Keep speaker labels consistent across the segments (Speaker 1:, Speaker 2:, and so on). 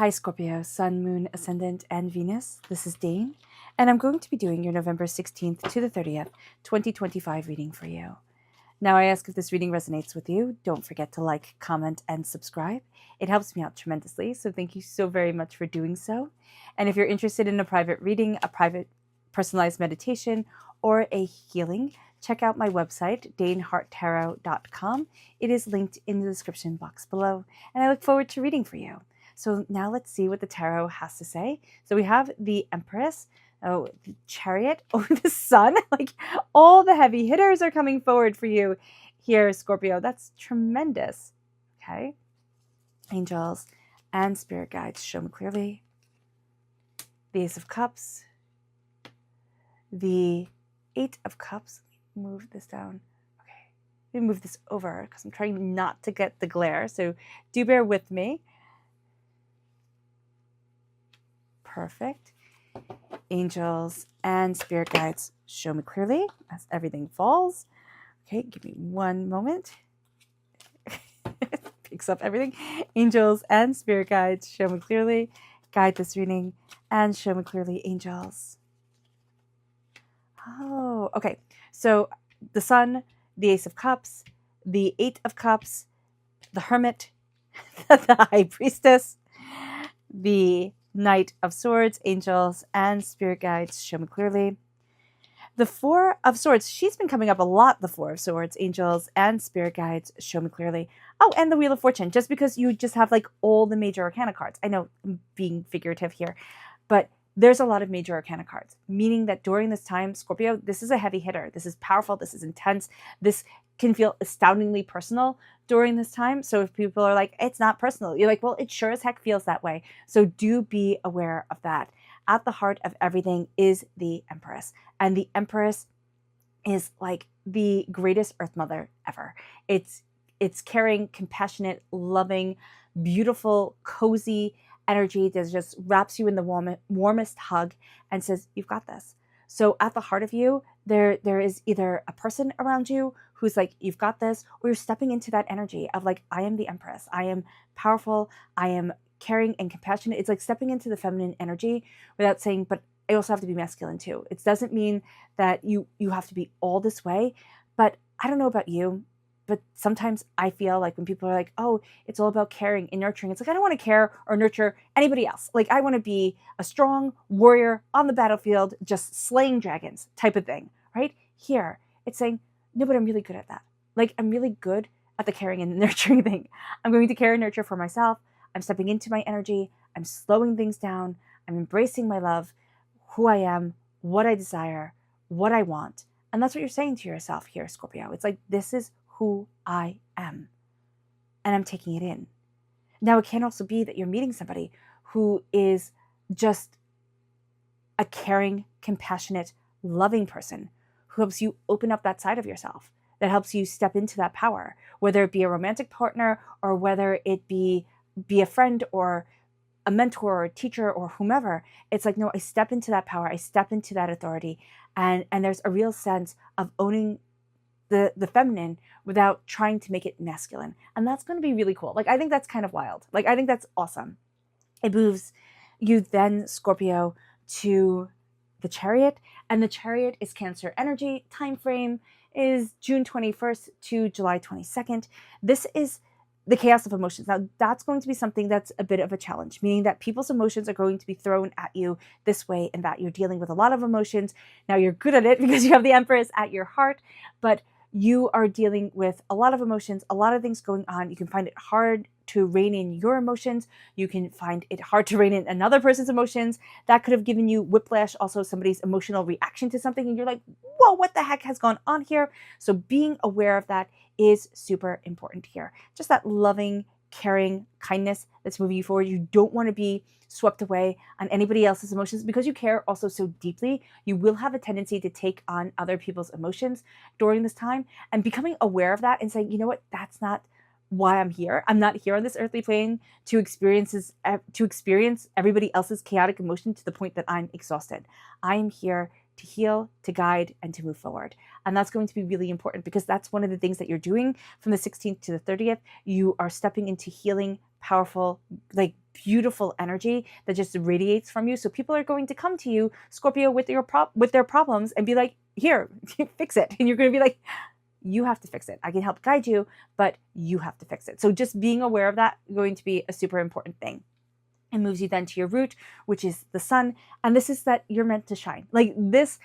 Speaker 1: Hi Scorpio, Sun, Moon, Ascendant, and Venus. This is Dane, and I'm going to be doing your November 16th to the 30th, 2025 reading for you. Now, I ask if this reading resonates with you. Don't forget to like, comment, and subscribe. It helps me out tremendously, so thank you so very much for doing so. And if you're interested in a private reading, a private personalized meditation, or a healing, check out my website, daneharttarot.com. It is linked in the description box below, and I look forward to reading for you. So now let's see what the tarot has to say. So we have the Empress, the Chariot, the Sun. Like all the heavy hitters are coming forward for you here, Scorpio. That's tremendous. Okay. Angels and spirit guides, show me clearly. The Ace of Cups. The Eight of Cups. Let me move this down. Okay. Let me move this over because I'm trying not to get the glare. So do bear with me. Perfect. Angels and spirit guides, show me clearly as everything falls. Okay, give me one moment. Picks up everything. Angels and spirit guides, show me clearly. Guide this reading and show me clearly, angels. Oh, okay. So the Sun, the Ace of Cups, the Eight of Cups, the Hermit, the High Priestess, the Knight of Swords, angels, and spirit guides, show me clearly. The Four of Swords, she's been coming up a lot, the Four of Swords, angels, and spirit guides, show me clearly. Oh, and the Wheel of Fortune, just because you just have like all the major arcana cards. I know I'm being figurative here, but there's a lot of major arcana cards, meaning that during this time, Scorpio, this is a heavy hitter. This is powerful. This is intense. This can feel astoundingly personal during this time. So if people are like, it's not personal, you're like, well, it sure as heck feels that way. So do be aware of that. At the heart of everything is the Empress. And the Empress is like the greatest Earth Mother ever. It's caring, compassionate, loving, beautiful, cozy energy that just wraps you in the warmest hug and says, you've got this. So at the heart of you, there is either a person around you who's like, you've got this, or you're stepping into that energy of like, I am the Empress. I am powerful. I am caring and compassionate. It's like stepping into the feminine energy without saying, but I also have to be masculine too. It doesn't mean that you have to be all this way, but I don't know about you, but sometimes I feel like when people are like, oh, it's all about caring and nurturing. It's like, I don't want to care or nurture anybody else. Like I want to be a strong warrior on the battlefield, just slaying dragons type of thing, right? Here, it's saying, no, but I'm really good at that. Like I'm really good at the caring and nurturing thing. I'm going to care and nurture for myself. I'm stepping into my energy. I'm slowing things down. I'm embracing my love, who I am, what I desire, what I want. And that's what you're saying to yourself here, Scorpio. It's like, this is who I am, and I'm taking it in. Now, it can also be that you're meeting somebody who is just a caring, compassionate, loving person who helps you open up that side of yourself, that helps you step into that power, whether it be a romantic partner or whether it be a friend or a mentor or a teacher or whomever. It's like, no, I step into that power, I step into that authority, and there's a real sense of owning the feminine without trying to make it masculine. And that's going to be really cool. Like, I think that's kind of wild. Like, I think that's awesome. It moves you then, Scorpio, to the Chariot. And the Chariot is Cancer energy. Time frame is June 21st to July 22nd. This is the chaos of emotions. Now, that's going to be something that's a bit of a challenge, meaning that people's emotions are going to be thrown at you this way and that. You're dealing with a lot of emotions. Now, you're good at it because you have the Empress at your heart, but you are dealing with a lot of emotions, a lot of things going on. You can find it hard to rein in your emotions. You can find it hard to rein in another person's emotions. That could have given you whiplash, also somebody's emotional reaction to something, and you're like, whoa, what the heck has gone on here? So being aware of that is super important here. Just that loving, caring kindness that's moving you forward. You don't want to be swept away on anybody else's emotions because you care also so deeply. You will have a tendency to take on other people's emotions during this time, and becoming aware of that and saying, you know what, that's not why I'm here. I'm not here on this earthly plane to experience everybody else's chaotic emotion to the point that I'm exhausted. I am here to heal, to guide, and to move forward. And that's going to be really important because that's one of the things that you're doing from the 16th to the 30th. You are stepping into healing, powerful, like beautiful energy that just radiates from you. So people are going to come to you, Scorpio, with their problems and be like, here, fix it. And you're going to be like, you have to fix it. I can help guide you, but you have to fix it. So just being aware of that is going to be a super important thing. It moves you then to your root, which is the sun. And this is that you're meant to shine. Like this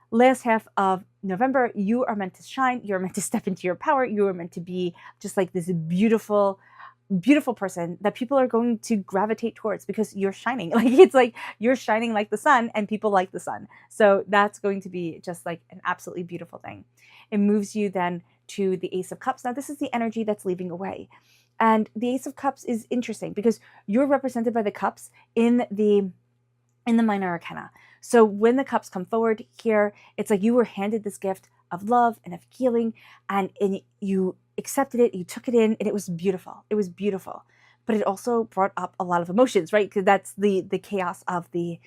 Speaker 1: last half of November, you are meant to shine. You're meant to step into your power. You are meant to be just like this beautiful, beautiful person that people are going to gravitate towards because you're shining. Like it's like you're shining like the sun and people like the sun. So that's going to be just like an absolutely beautiful thing. It moves you then to the Ace of Cups. Now this is the energy that's leaving away. And the Ace of Cups is interesting because you're represented by the cups in the minor arcana. So when the cups come forward here, it's like you were handed this gift of love and of healing, and you accepted it, you took it in, and it was beautiful. It was beautiful. But it also brought up a lot of emotions, right? Because that's the chaos of the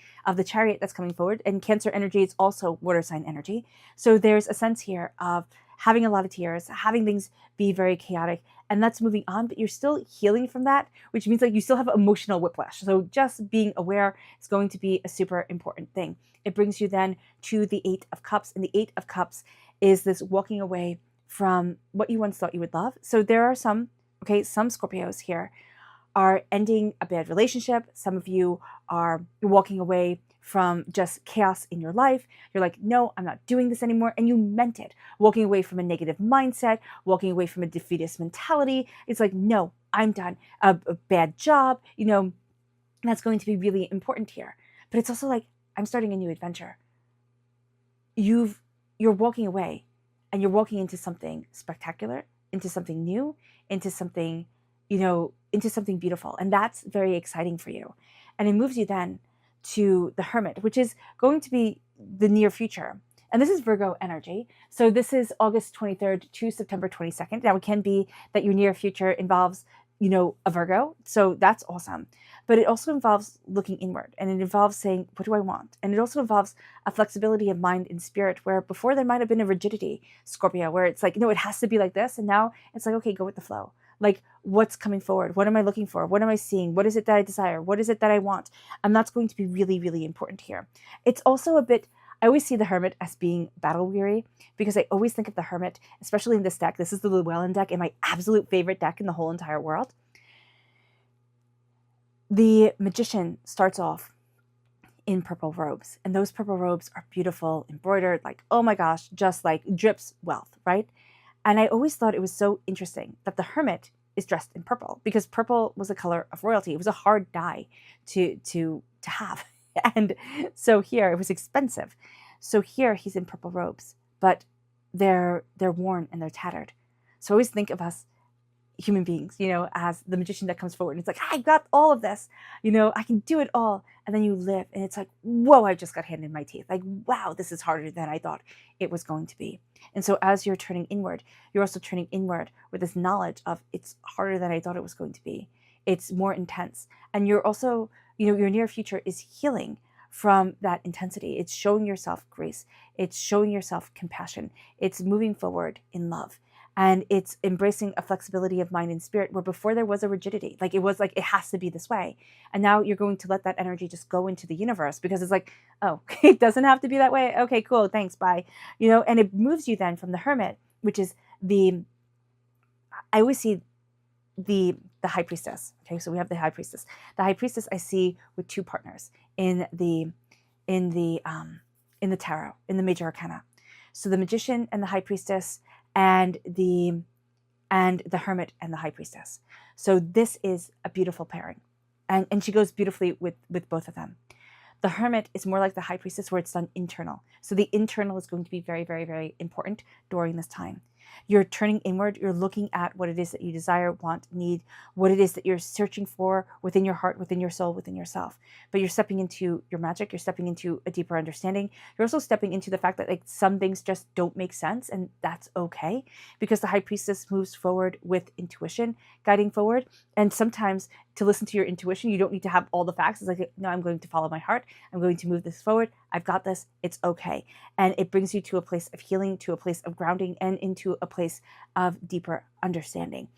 Speaker 1: Chariot that's coming forward. And Cancer energy is also water sign energy. So there's a sense here of having a lot of tears, having things be very chaotic, and that's moving on, but you're still healing from that, which means like you still have emotional whiplash. So just being aware is going to be a super important thing. It brings you then to the Eight of Cups, and the Eight of Cups is this walking away from what you once thought you would love. So there are some Scorpios here are ending a bad relationship. Some of you are walking away from just chaos in your life. You're like, no, I'm not doing this anymore. And you meant it. Walking away from a negative mindset, walking away from a defeatist mentality. It's like, no, I'm done. A bad job, that's going to be really important here. But it's also like, I'm starting a new adventure. You're walking away and you're walking into something spectacular, into something new, into something, into something beautiful. And that's very exciting for you. And it moves you then to the Hermit, which is going to be the near future. And this is Virgo energy. So this is August 23rd to September 22nd. Now it can be that your near future involves, a Virgo. So that's awesome. But it also involves looking inward, and it involves saying, what do I want? And it also involves a flexibility of mind and spirit where before there might have been a rigidity, Scorpio, where it's like, no, it has to be like this. And now it's like, okay, go with the flow. Like, what's coming forward? What am I looking for? What am I seeing? What is it that I desire? What is it that I want? And that's going to be really, really important here. It's also a bit, I always see the Hermit as being battle weary because I always think of the Hermit, especially in this deck. This is the Llewellyn deck and my absolute favorite deck in the whole entire world. The Magician starts off in purple robes, and those purple robes are beautiful, embroidered, like, oh my gosh, just like drips wealth, right? And I always thought it was so interesting that the Hermit is dressed in purple because purple was a color of royalty. It was a hard dye to have. And so here it was expensive. So here he's in purple robes, but they're worn and they're tattered. So I always think of us human beings, as the magician that comes forward and it's like, I got all of this, I can do it all. And then you live and it's like, whoa, I just got handed my teeth. Like, wow, this is harder than I thought it was going to be. And so as you're turning inward, you're also turning inward with this knowledge of it's harder than I thought it was going to be. It's more intense. And you're also, your near future is healing from that intensity. It's showing yourself grace. It's showing yourself compassion. It's moving forward in love. And it's embracing a flexibility of mind and spirit where before there was a rigidity. Like it was like, it has to be this way. And now you're going to let that energy just go into the universe because it's like, oh, it doesn't have to be that way. Okay, cool. Thanks. Bye. And it moves you then from the Hermit, which is I always see the High Priestess. Okay. So we have the High Priestess. The High Priestess I see with two partners in the tarot, in the major arcana. So the Magician and the High Priestess, and the Hermit and the High Priestess. So this is a beautiful pairing. And she goes beautifully with both of them. The Hermit is more like the High Priestess where it's done internal. So the internal is going to be very, very, very important during this time. You're turning inward. You're looking at what it is that you desire, want, need, what it is that you're searching for within your heart, within your soul, within yourself. But you're stepping into your magic. You're stepping into a deeper understanding. You're also stepping into the fact that like some things just don't make sense, and that's okay because the High Priestess moves forward with intuition, guiding forward. And sometimes to listen to your intuition, you don't need to have all the facts. It's like, no, I'm going to follow my heart. I'm going to move this forward. I've got this. It's okay. And it brings you to a place of healing, to a place of grounding, and into a place of deeper understanding.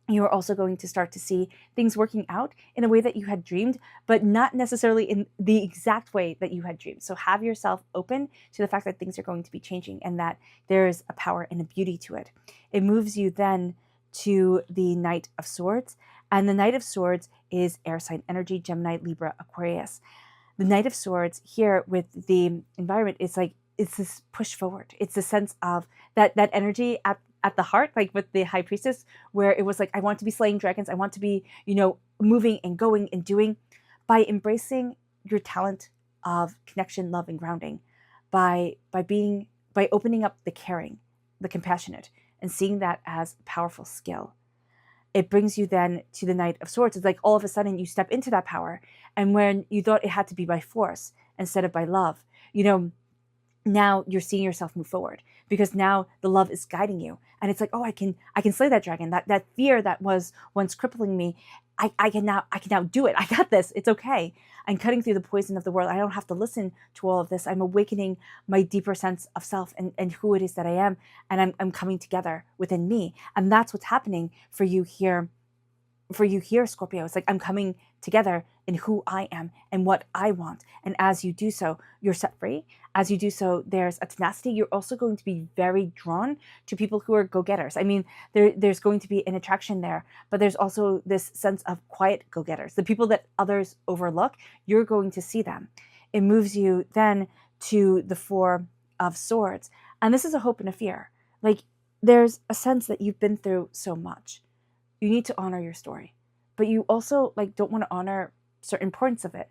Speaker 1: you are also going to start to see things working out in a way that you had dreamed, but not necessarily in the exact way that you had dreamed. So have yourself open to the fact that things are going to be changing and that there is a power and a beauty to it. It moves you then to the Knight of Swords. And the Knight of Swords is air sign energy, Gemini, Libra, Aquarius. The Knight of Swords here with the environment is like, it's this push forward. It's a sense of that energy at the heart, like with the High Priestess, where it was like, I want to be slaying dragons. I want to be, moving and going and doing, by embracing your talent of connection, love, and grounding, by opening up the caring, the compassionate, and seeing that as a powerful skill. It brings you then to the Knight of Swords. It's like all of a sudden you step into that power. And when you thought it had to be by force instead of by love, now you're seeing yourself move forward because now the love is guiding you. And it's like, oh, I can slay that dragon. That fear that was once crippling me, I can now do it. I got this. It's okay. I'm cutting through the poison of the world. I don't have to listen to all of this. I'm awakening my deeper sense of self and who it is that I am. And I'm coming together within me. And that's what's happening for you here. Scorpio. It's like, I'm coming together in who I am and what I want. And as you do so, you're set free. As you do so, there's a tenacity. You're also going to be very drawn to people who are go-getters. I mean, there's going to be an attraction there, but there's also this sense of quiet go-getters. The people that others overlook, you're going to see them. It moves you then to the Four of Swords. And this is a hope and a fear. Like, there's a sense that you've been through so much. You need to honor your story, but you also don't want to honor certain parts of it.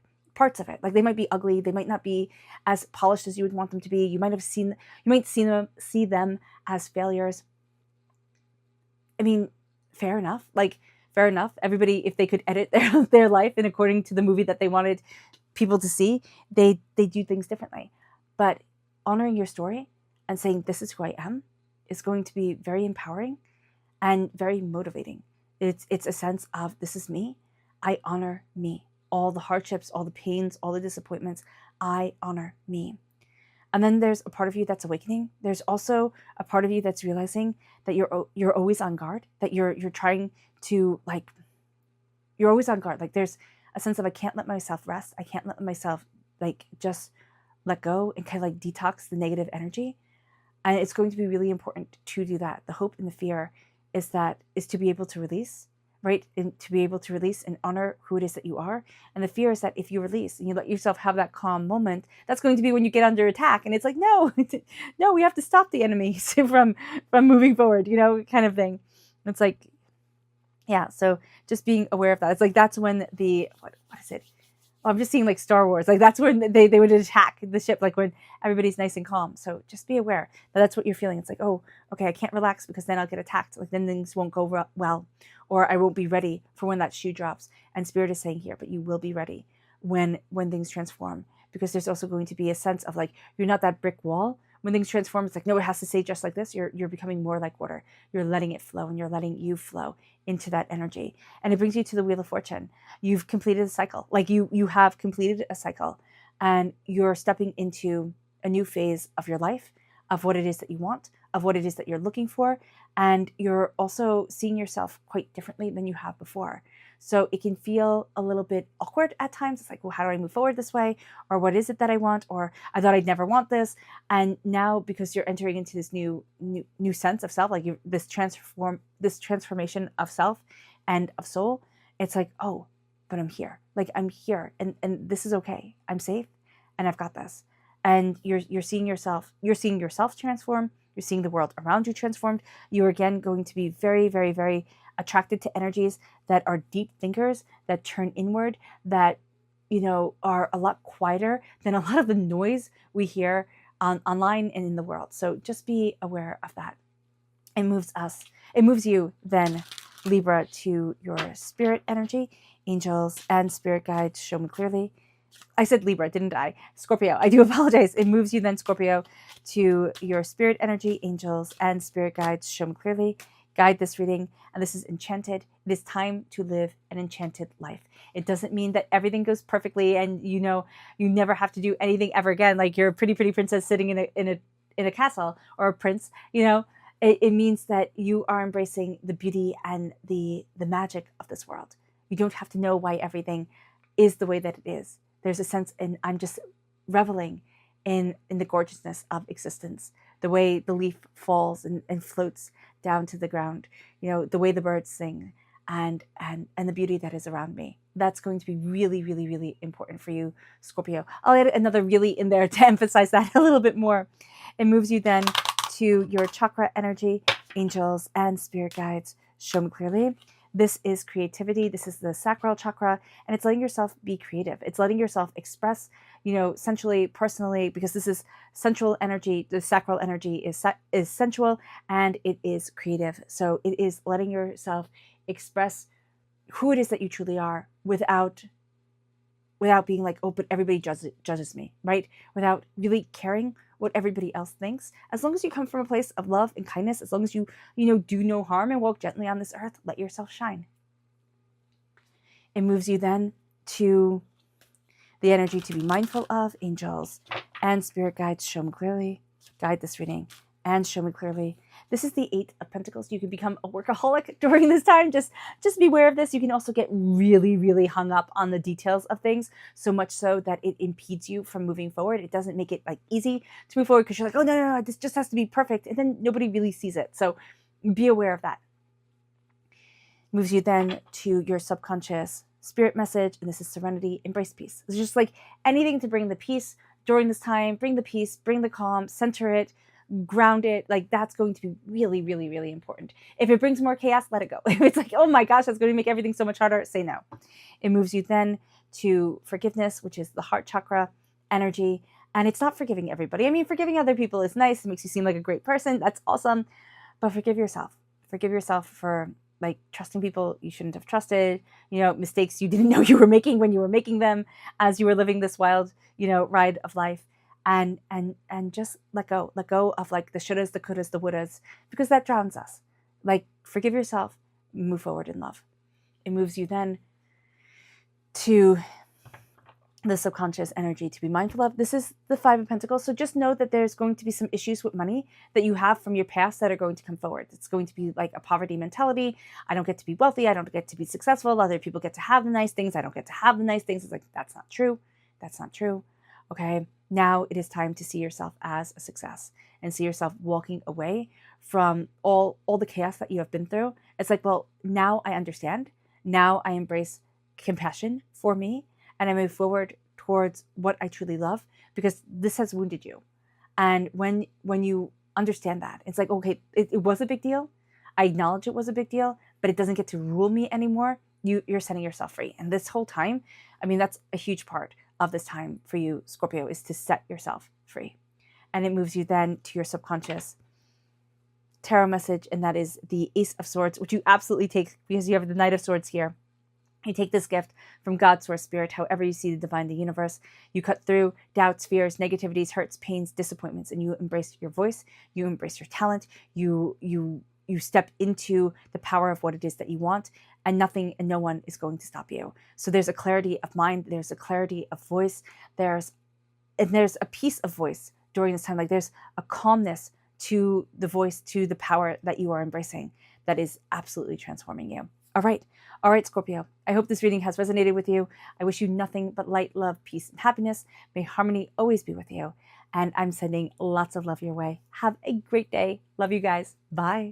Speaker 1: Like, they might be ugly. They might not be as polished as you would want them to be. You might see them as failures. I mean, fair enough. Fair enough. Everybody, if they could edit their life and according to the movie that they wanted people to see, they do things differently. But honoring your story and saying, this is who I am, is going to be very empowering and very motivating. It's a sense of, this is me. I honor me. All the hardships, all the pains, all the disappointments, I honor me. And then there's a part of you that's awakening. There's also a part of you that's realizing that you're always on guard, that you're trying to, you're always on guard. Like, there's a sense of, I can't let myself rest. I can't let myself just let go and kind of detox the negative energy. And it's going to be really important to do that. The hope and the fear is to be able to release, right? And to be able to release and honor who it is that you are. And the fear is that if you release and you let yourself have that calm moment, that's going to be when you get under attack. And it's like, no, we have to stop the enemies from moving forward, kind of thing. It's like, yeah. So just being aware of that. It's like, that's when what is it? Oh, I'm just seeing Star Wars. That's when they would attack the ship, when everybody's nice and calm. So just be aware that that's what you're feeling. It's like, oh, okay, I can't relax because then I'll get attacked. Then things won't go well, or I won't be ready for when that shoe drops. And Spirit is saying here, but you will be ready when things transform, because there's also going to be a sense of you're not that brick wall. When things transform, it's like, no, it has to stay just like this. You're becoming more like water. You're letting it flow, and you're letting you flow into that energy. And it brings you to the Wheel of Fortune. You've completed a cycle. You have completed a cycle, and you're stepping into a new phase of your life, of what it is that you want, of what it is that you're looking for. And you're also seeing yourself quite differently than you have before. So it can feel a little bit awkward at times. It's like, well, how do I move forward this way? Or what is it that I want? Or I thought I'd never want this. And now, because you're entering into this new sense of self, this transformation of self and of soul, it's like, oh, but I'm here. I'm here, and this is okay. I'm safe, and I've got this. And you're seeing yourself transform. You're seeing the world around you transformed. You're again going to be very, very, very attracted to energies that are deep thinkers, that turn inward, that are a lot quieter than a lot of the noise we hear online and in the world. So just be aware of that. It moves you then, Libra, to your spirit energy. Angels and spirit guides show me clearly. I said Libra, didn't I? Scorpio, I do apologize. It moves you then, Scorpio, to your spirit energy. Angels and spirit guides show me clearly. Guide this reading, and this is enchanted. It is time to live an enchanted life. It doesn't mean that everything goes perfectly and you never have to do anything ever again. You're a pretty princess sitting in a castle, or a prince. It means that you are embracing the beauty and the magic of this world. You don't have to know why everything is the way that it is. There's a sense in I'm just reveling in the gorgeousness of existence, the way the leaf falls and floats down to the ground, the way the birds sing, and the beauty that is around me. That's going to be really, really, really important for you, Scorpio. I'll add another really in there to emphasize that a little bit more. It moves you then to your chakra energy, angels and spirit guides. Show me clearly. This is creativity. This is the sacral chakra, and it's letting yourself be creative. It's letting yourself express, sensually, personally, because this is sensual energy. The sacral energy is sensual and it is creative. So it is letting yourself express who it is that you truly are without being like, oh, but everybody judges me, right? Without really caring what everybody else thinks. As long as you come from a place of love and kindness, as long as you do no harm and walk gently on this earth, let yourself shine. It moves you then to the energy to be mindful of, angels and spirit guides. Show me clearly. Guide this reading and show me clearly. This is the 8 of Pentacles. You can become a workaholic during this time. Just be aware of this. You can also get really, really hung up on the details of things, so much so that it impedes you from moving forward. It doesn't make it like easy to move forward because you're like, oh, no, this just has to be perfect. And then nobody really sees it. So be aware of that. Moves you then to your subconscious spirit message. And this is serenity, embrace peace. It's just like anything to bring the peace during this time. Bring the peace, bring the calm, center it, ground it. Like that's going to be really, really, really important. If it brings more chaos, let it go. If it's like, oh my gosh, that's going to make everything so much harder, say no. It moves you then to forgiveness, which is the heart chakra energy. And it's not forgiving everybody. I mean, forgiving other people is nice. It makes you seem like a great person. That's awesome. But forgive yourself. Forgive yourself for like trusting people you shouldn't have trusted, mistakes you didn't know you were making when you were making them as you were living this wild, ride of life. And just let go of like the shouldas, the couldas, the wouldas, because that drowns us. Like forgive yourself, move forward in love. It moves you then to the subconscious energy to be mindful of. This is the 5 of Pentacles. So just know that there's going to be some issues with money that you have from your past that are going to come forward. It's going to be like a poverty mentality. I don't get to be wealthy. I don't get to be successful. Other people get to have the nice things. I don't get to have the nice things. It's like, that's not true. That's not true. Okay. Now it is time to see yourself as a success and see yourself walking away from all the chaos that you have been through. It's like, well, now I understand. Now I embrace compassion for me. And I move forward towards what I truly love because this has wounded you. And when you understand that, it's like, okay, it was a big deal. I acknowledge it was a big deal, but it doesn't get to rule me anymore. You're setting yourself free. And this whole time, I mean, that's a huge part of this time for you, Scorpio, is to set yourself free. And it moves you then to your subconscious tarot message, and that is the Ace of Swords, which you absolutely take because you have the Knight of Swords here. You take this gift from God, Source, Spirit, however you see the divine, the universe. You cut through doubts, fears, negativities, hurts, pains, disappointments, and you embrace your voice. You embrace your talent. You step into the power of what it is that you want, and nothing and no one is going to stop you. So there's a clarity of mind. There's a clarity of voice. There's a peace of voice during this time. Like there's a calmness to the voice, to the power that you are embracing that is absolutely transforming you. All right, Scorpio. I hope this reading has resonated with you. I wish you nothing but light, love, peace, and happiness. May harmony always be with you. And I'm sending lots of love your way. Have a great day. Love you guys. Bye.